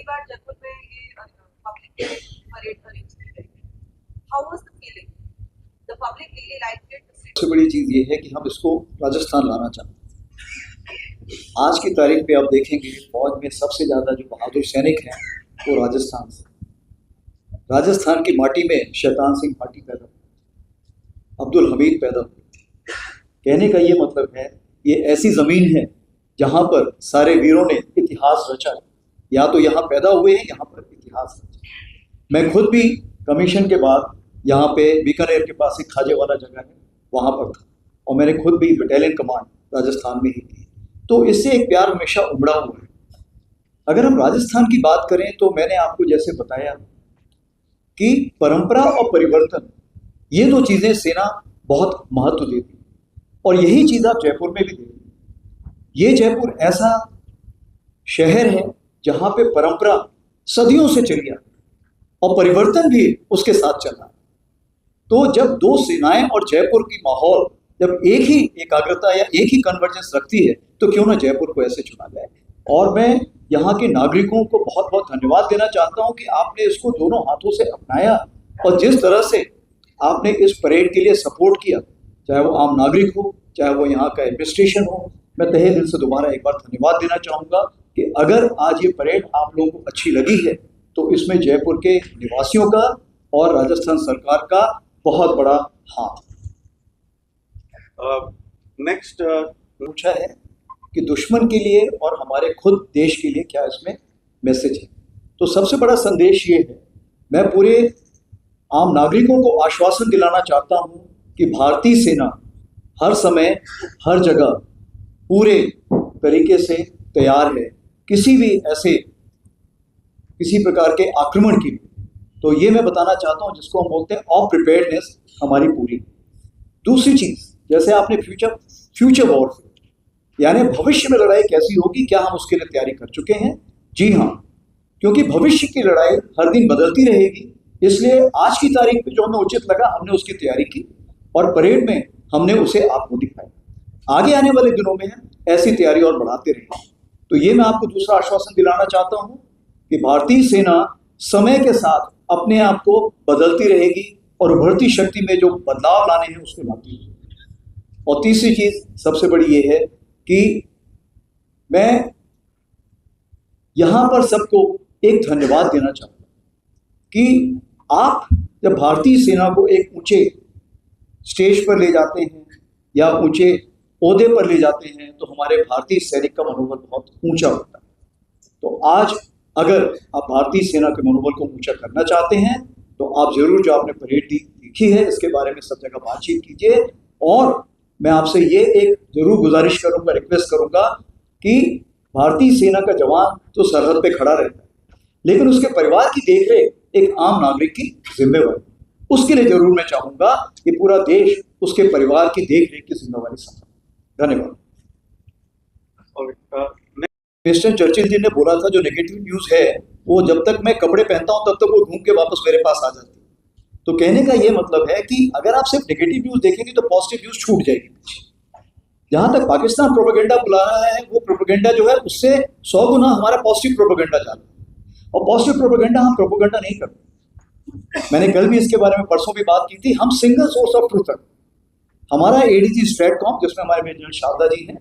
बार जयपुर में ये public parade arrange की गई। How was the feeling? The public really liked it. सबसे बड़ी चीज़ ये है कि हम इसको राजस्थान लाना चाहते हैं। आज की तारीख पे आप देखेंगे फौज में सबसे ज़्यादा जो बहादुर सैनिक हैं वो राजस्थान से। राजस्थान की माटी में शैतान सिंह भाटी पैदा हुए, अब्दुल हमीद पैदा हुए। कहने का ये मतलब है ये ऐसी ज़मीन है जहाँ पर सारे वीरों ने इतिहास रचा है। या तो यहाँ पैदा हुए हैं, यहाँ पर इतिहास रचा। मैं खुद भी कमीशन के बाद यहाँ पे बीकानेर के पास एक खाजेवाला जगह है वहाँ पर था और मैंने खुद भी बटालियन कमांड राजस्थान में ही की। तो इससे एक प्यार हमेशा उमड़ा हुआ है। अगर हम राजस्थान की बात करें तो मैंने आपको जैसे बताया कि परंपरा और परिवर्तन ये दो चीज़ें सेना बहुत महत्व देती है और यही चीज़ आप जयपुर में भी देती। ये जयपुर ऐसा शहर है जहाँ पे परंपरा सदियों से चली आ और परिवर्तन भी उसके साथ चला। तो जब दो सेनाएं और जयपुर की माहौल जब एक ही एकाग्रता या एक ही कन्वर्जेंस रखती है तो क्यों ना जयपुर को ऐसे चुना जाए। और मैं यहाँ के नागरिकों को बहुत बहुत धन्यवाद देना चाहता हूँ कि आपने इसको दोनों हाथों से अपनाया और जिस तरह से आपने इस परेड के लिए सपोर्ट किया, चाहे वो आम नागरिक हो चाहे वो यहाँ का एडमिनिस्ट्रेशन हो, मैं तहे दिल से दोबारा एक बार धन्यवाद देना चाहूँगा कि अगर आज ये परेड आप लोगों को अच्छी लगी है तो इसमें जयपुर के निवासियों का और राजस्थान सरकार का बहुत बड़ा हाथ। नेक्स्ट पूछा है कि दुश्मन के लिए और हमारे खुद देश के लिए क्या इसमें मैसेज है। तो सबसे बड़ा संदेश ये है, मैं पूरे आम नागरिकों को आश्वासन दिलाना चाहता हूँ कि भारतीय सेना हर समय हर जगह पूरे तरीके से तैयार है किसी भी ऐसे किसी प्रकार के आक्रमण के लिए। तो ये मैं बताना चाहता हूँ जिसको हम बोलते हैं ऑफ प्रिपेयर्डनेस हमारी पूरी। दूसरी चीज़, जैसे आपने फ्यूचर वॉरफेयर यानी भविष्य में लड़ाई कैसी होगी, क्या हम उसके लिए तैयारी कर चुके हैं? जी हाँ, क्योंकि भविष्य की लड़ाई हर दिन बदलती रहेगी, इसलिए आज की तारीख में जो हमें उचित लगा हमने उसकी तैयारी की और परेड में हमने उसे आपको दिखाया। आगे आने वाले दिनों में ऐसी तैयारी और बढ़ाते रहेंगे। तो ये मैं आपको दूसरा आश्वासन दिलाना चाहता हूँ कि भारतीय सेना समय के साथ अपने आप को बदलती रहेगी और उभरती शक्ति में जो बदलाव लाने हैं उसको लाती है। और तीसरी चीज सबसे बड़ी ये है कि मैं यहां पर सबको एक धन्यवाद देना चाहूंगा कि आप जब भारतीय सेना को एक ऊंचे स्टेज पर ले जाते हैं या ऊंचे ओहदे पर ले जाते हैं तो हमारे भारतीय सैनिक का मनोबल बहुत ऊंचा होता है। तो आज अगर आप भारतीय सेना के मनोबल को ऊंचा करना चाहते हैं तो आप जरूर जो आपने परेड देखी है इसके बारे में सब जगह बातचीत कीजिए। और मैं आपसे ये एक जरूर गुजारिश करूंगा, रिक्वेस्ट करूंगा कि भारतीय सेना का जवान तो सरहद पे खड़ा रहता है लेकिन उसके परिवार की देखरेख एक आम नागरिक की जिम्मेवारी, उसके लिए जरूर मैं चाहूंगा कि पूरा देश उसके परिवार की देखरेख की जिम्मेवारी संभाले। धन्यवाद। विंस्टन चर्चिल जी ने बोला था जो नेगेटिव न्यूज़ है वो जब तक मैं कपड़े पहनता हूं तब तक वो घूम के वापस मेरे पास आ जाती है। तो कहने का ये मतलब है कि अगर आप सिर्फ नेगेटिव न्यूज़ देखेंगे तो पॉजिटिव न्यूज़ छूट जाएगी। जहां तक पाकिस्तान प्रोपेगेंडा बुला रहा है वो प्रोपेगेंडा जो है उससे 100 गुना हमारा पॉजिटिव प्रोपेगेंडा जा रहा है और पॉजिटिव प्रोपेगेंडा हम प्रोपेगेंडा नहीं करते। मैंने कल भी इसके बारे में परसों भी बात की थी। हम सिंगल सोर्स ऑफ ट्रूथ रखते। हमारा एडीजी स्ट्रेटकॉम जिसमें हमारे मेजर शारदा जी हैं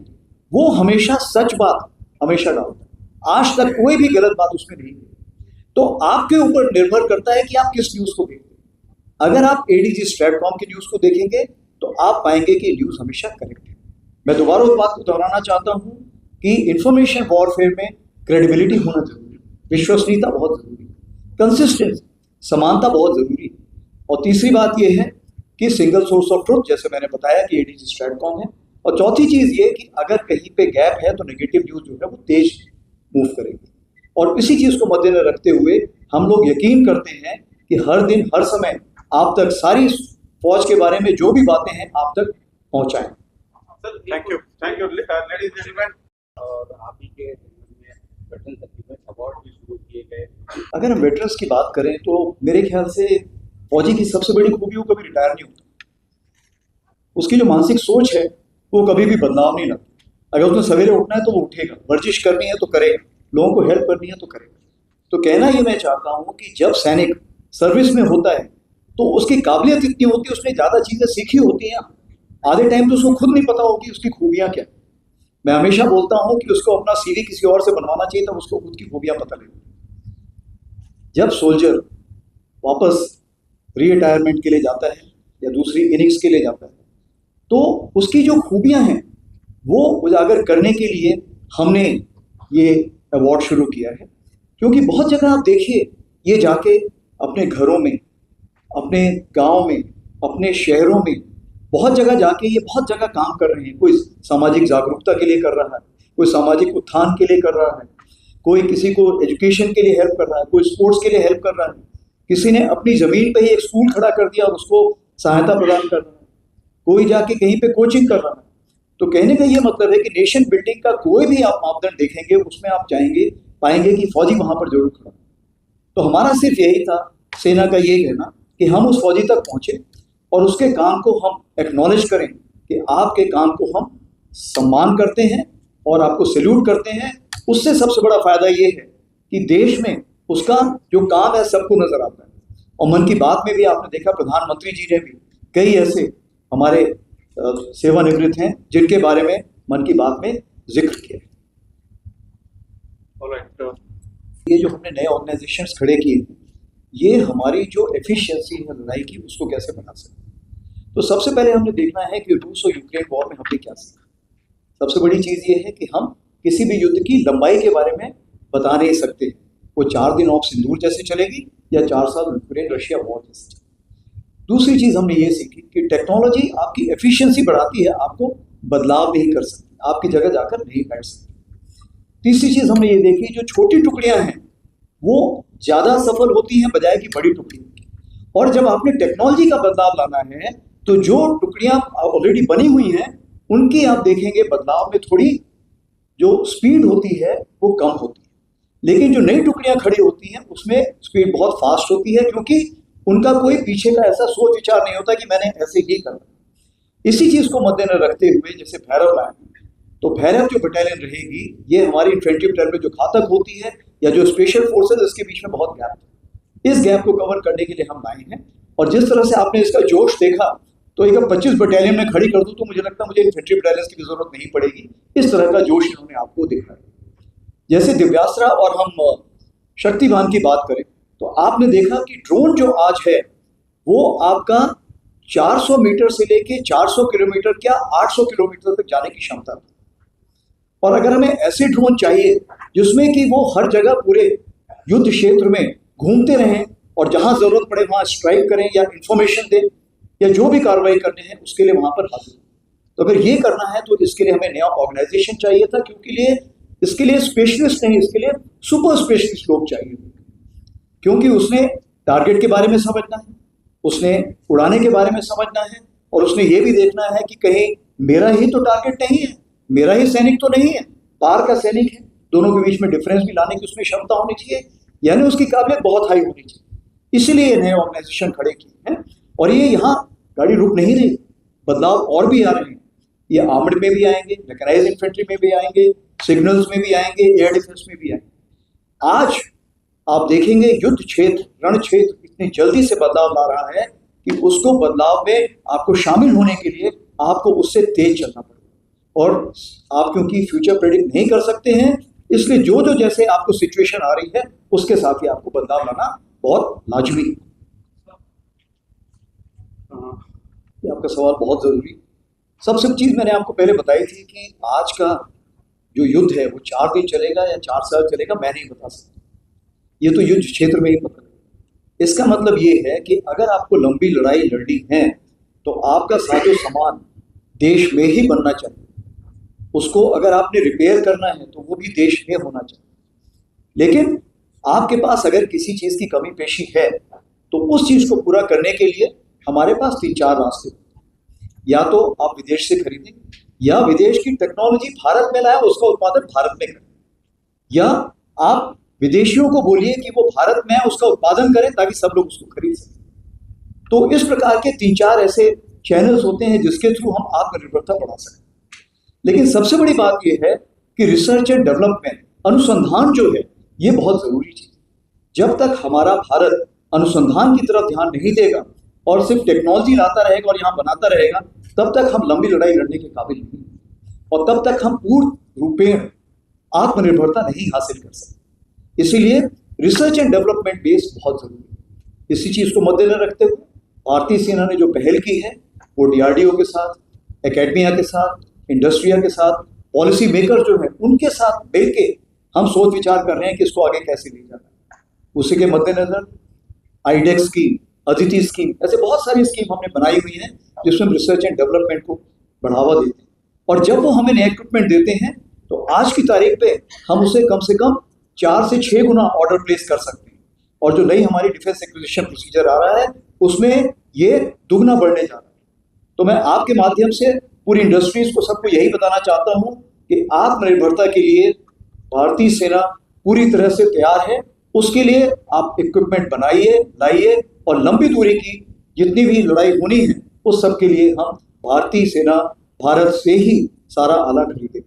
वो हमेशा सच बात हमेशा डालता है, आज तक कोई भी गलत बात उसमें नहीं है। तो आपके ऊपर निर्भर करता है कि आप किस न्यूज़ को देखते हैं। अगर आप एडीजी स्ट्रेटकॉम की न्यूज़ को देखेंगे तो आप पाएंगे कि न्यूज़ हमेशा करेक्ट है। मैं दोबारा उस बात को दोहराना चाहता हूँ कि इंफॉर्मेशन वॉरफेयर में क्रेडिबिलिटी होना जरूरी है, विश्वसनीयता बहुत जरूरी है, कंसिस्टेंसी समानता बहुत जरूरी है। और तीसरी बात यह है कि सिंगल सोर्स ऑफ ट्रुथ जैसे मैंने बताया कि एडीजी स्ट्रेटकॉम है। और चौथी चीज़ ये कि अगर कहीं पे गैप है तो नेगेटिव न्यूज़ जो है वो तेज मूव करेगी। और इसी चीज़ को मद्देनजर रखते हुए हम लोग यकीन करते हैं कि हर दिन हर समय आप तक सारी फौज के बारे में जो भी बातें हैं आप तक पहुंचाएं। Thank you ladies and gentleman. और आप ही के वेटरन सर्टिफिकेट अवार्ड भी शुरू किए गए। अगर हम वेटरन्स की बात करें तो मेरे ख्याल से फौजी की सबसे बड़ी खूबी वो कभी रिटायर नहीं होता। उसकी जो मानसिक सोच है वो कभी भी बदलाव नहीं लाती। अगर उसने सवेरे उठना है तो वो उठेगा, वर्जिश करनी है तो करेगा, लोगों को हेल्प करनी है तो करेगा। तो कहना ये मैं चाहता हूँ कि जब सैनिक सर्विस में होता है तो उसकी काबिलियत इतनी होती है, उसने ज़्यादा चीज़ें सीखी होती हैं, आधे टाइम तो उसको खुद नहीं पता होगी उसकी खूबियाँ क्या। मैं हमेशा बोलता हूँ कि उसको अपना सीवी किसी और से बनवाना चाहिए, तब उसको खुद की खूबियाँ पता लगेगी। जब सोल्जर वापस रिटायरमेंट के लिए जाता है या दूसरी इनिंग्स के लिए जाता है, तो उसकी जो खूबियाँ हैं वो उजागर करने के लिए हमने ये अवार्ड शुरू किया है। क्योंकि बहुत जगह आप देखिए, ये जाके अपने घरों में, अपने गांव में, अपने शहरों में, बहुत जगह जाके ये बहुत जगह काम कर रहे हैं। कोई सामाजिक जागरूकता के लिए कर रहा है, कोई सामाजिक उत्थान के लिए कर रहा है, कोई किसी को एजुकेशन के लिए हेल्प कर रहा है, कोई स्पोर्ट्स के लिए हेल्प कर रहा है, किसी ने अपनी ज़मीन पे ही एक स्कूल खड़ा कर दिया और उसको सहायता प्रदान कर रहा है, कोई जाके कहीं पे कोचिंग कर रहा है। तो कहने का ये मतलब है कि नेशन बिल्डिंग का कोई भी आप मापदंड देखेंगे उसमें आप चाहेंगे पाएंगे कि फौजी वहाँ पर जरूर खड़ा। तो हमारा सिर्फ यही था, सेना का ये कहना कि हम उस फौजी तक पहुँचे और उसके काम को हम एक्नॉलेज करें कि आपके काम को हम सम्मान करते हैं और आपको सैल्यूट करते हैं। उससे सबसे बड़ा फायदा ये है कि देश में उसका जो काम है सबको नजर आता है। और मन की बात में भी आपने देखा, प्रधानमंत्री जी ने भी कई ऐसे हमारे सेवानिवृत्त हैं जिनके बारे में मन की बात में जिक्र किया है। ये जो हमने नए ऑर्गेनाइजेशंस खड़े किए, ये हमारी जो एफिशिएंसी है लड़ाई की, उसको कैसे बढ़ा सकते हैं। तो सबसे पहले हमने देखना है कि रूस और यूक्रेन वॉर में हमने क्या सीखा। सबसे बड़ी चीज़ ये है कि हम किसी भी युद्ध की लंबाई के बारे में बता नहीं सकते, वो 4 दिन ऑफ सिंदूर जैसे चलेगी या 4 साल यूक्रेन रशिया वॉर जैसे चलेगी। दूसरी चीज़ हमने ये सीखी कि टेक्नोलॉजी आपकी एफिशिएंसी बढ़ाती है, आपको बदलाव नहीं कर सकती, आपकी जगह जाकर नहीं बैठ सकती। तीसरी चीज़ हमने ये देखी, जो छोटी टुकड़ियां हैं वो ज़्यादा सफल होती हैं बजाय कि बड़ी टुकड़ियों की। और जब आपने टेक्नोलॉजी का बदलाव लाना है तो जो टुकड़ियां ऑलरेडी बनी हुई हैं उनकी आप देखेंगे बदलाव में थोड़ी जो स्पीड होती है वो कम होती है, लेकिन जो नई टुकड़ियां खड़ी होती हैं उसमें स्पीड बहुत फास्ट होती है, क्योंकि उनका कोई पीछे का ऐसा सोच विचार नहीं होता कि मैंने ऐसे ही करना। इसी चीज़ को मद्देनजर रखते हुए जैसे भैरव लाइन, तो भैरव जो बटालियन रहेगी ये हमारी इन्फेंट्री बटालियन जो घातक होती है या जो स्पेशल फोर्सेज, इसके बीच में बहुत गैप है। इस गैप को कवर करने के लिए हम लाए हैं। और जिस तरह से आपने इसका जोश देखा, तो एक 25 बटालियन में खड़ी कर दूं तो मुझे लगता है मुझे इन्फेंट्री बटालियन की भी जरूरत नहीं पड़ेगी। इस तरह का जोश इन्होंने आपको दिखाया। जैसे दिव्यास्त्रा और हम शक्तिवान की बात करें तो आपने देखा कि ड्रोन जो आज है वो आपका 400 मीटर से लेके 400 किलोमीटर क्या 800 किलोमीटर तक जाने की क्षमता है। और अगर हमें ऐसे ड्रोन चाहिए जिसमें कि वो हर जगह पूरे युद्ध क्षेत्र में घूमते रहें और जहां जरूरत पड़े वहां स्ट्राइक करें या इंफॉर्मेशन दें या जो भी कार्रवाई करने हैं उसके लिए वहां पर हाजिर। तो अगर ये करना है तो इसके लिए हमें नया ऑर्गेनाइजेशन चाहिए था, क्योंकि इसके लिए स्पेशलिस्ट नहीं, इसके लिए सुपर स्पेशलिस्ट लोग चाहिए, क्योंकि उसने टारगेट के बारे में समझना है, उसने उड़ाने के बारे में समझना है, और उसने ये भी देखना है कि कहीं मेरा ही तो टारगेट नहीं है, मेरा ही सैनिक तो नहीं है, पार का सैनिक है। दोनों के बीच में डिफरेंस भी लाने की उसमें क्षमता होनी चाहिए, यानी उसकी काबिलियत बहुत हाई होनी चाहिए। इसलिए ये नए ऑर्गेनाइजेशन खड़े किए हैं। और ये यहाँ गाड़ी रुक नहीं रही, बदलाव और भी आ रहे हैं। ये आर्मड में भी आएंगे, मैकेनाइज्ड इन्फेंट्री में भी आएंगे, सिग्नल्स में भी आएंगे, एयर डिफेंस में भी आएंगे। आज आप देखेंगे युद्ध क्षेत्र, रण क्षेत्र इतनी जल्दी से बदलाव ला रहा है कि उसको बदलाव में आपको शामिल होने के लिए आपको उससे तेज चलना पड़ेगा। और आप क्योंकि फ्यूचर प्रेडिक्ट नहीं कर सकते हैं, इसलिए जो जैसे आपको सिचुएशन आ रही है उसके साथ ही आपको बदलाव लाना बहुत लाजमी है। ये आपका सवाल बहुत जरूरी। सबसे चीज मैंने आपको पहले बताई थी कि आज का जो युद्ध है वो 4 दिन चलेगा या 4 साल चलेगा, मैं नहीं बता सकता। ये तो युद्ध क्षेत्र में ही पता है। इसका मतलब ये है कि अगर आपको लंबी लड़ाई लड़नी है तो आपका साजो सामान देश में ही बनना चाहिए। उसको अगर आपने रिपेयर करना है तो वो भी देश में होना चाहिए। लेकिन आपके पास अगर किसी चीज की कमी पेशी है तो उस चीज को पूरा करने के लिए हमारे पास 3-4 रास्ते हैं। या तो आप विदेश से खरीदें, या विदेश की टेक्नोलॉजी भारत में लाए, उसका उत्पादन भारत में करें, या आप विदेशियों को बोलिए कि वो भारत में उसका उत्पादन करें ताकि सब लोग उसको खरीद सकें। तो इस प्रकार के 3-4 ऐसे चैनल्स होते हैं जिसके थ्रू हम आत्मनिर्भरता बढ़ा सकते हैं। लेकिन सबसे बड़ी बात यह है कि रिसर्च एंड डेवलपमेंट, अनुसंधान जो है ये बहुत जरूरी चीज है। जब तक हमारा भारत अनुसंधान की तरफ ध्यान नहीं देगा और सिर्फ टेक्नोलॉजी लाता रहेगा और यहाँ बनाता रहेगा, तब तक हम लंबी लड़ाई लड़ने के काबिल नहीं हैं और तब तक हम पूर्ण रूपेण आत्मनिर्भरता नहीं हासिल कर सकते। इसीलिए रिसर्च एंड डेवलपमेंट बेस बहुत जरूरी है। इसी चीज को मद्देनजर रखते हुए भारतीय सेना ने जो पहल की है वो डीआरडीओ के साथ, एकेडमिया के साथ, इंडस्ट्रिया के साथ, पॉलिसी मेकर जो है उनके साथ मिलके हम सोच विचार कर रहे हैं कि इसको आगे कैसे ले जाना है। उसी के मद्देनजर आईडेक्स स्कीम, अदिति स्कीम, ऐसे बहुत सारी स्कीम हमने बनाई हुई हैं जिसमें हम रिसर्च एंड डेवलपमेंट को बढ़ावा देते हैं। और जब वो हमें नए इक्विपमेंट देते हैं तो आज की तारीख पे हम उसे कम से कम 4 से 6 गुना ऑर्डर प्लेस कर सकते हैं। और जो नई हमारी डिफेंस एक्विजिशन प्रोसीजर आ रहा है उसमें ये दुगना बढ़ने जा रहा है। तो मैं आपके माध्यम से पूरी इंडस्ट्रीज को सबको यही बताना चाहता हूं कि आत्मनिर्भरता के लिए भारतीय सेना पूरी तरह से तैयार है। उसके लिए आप इक्विपमेंट बनाइए, लाइए और लंबी दूरी की जितनी भी लड़ाई होनी है उस सब के लिए हम भारतीय सेना भारत से ही सारा आला खरीदें।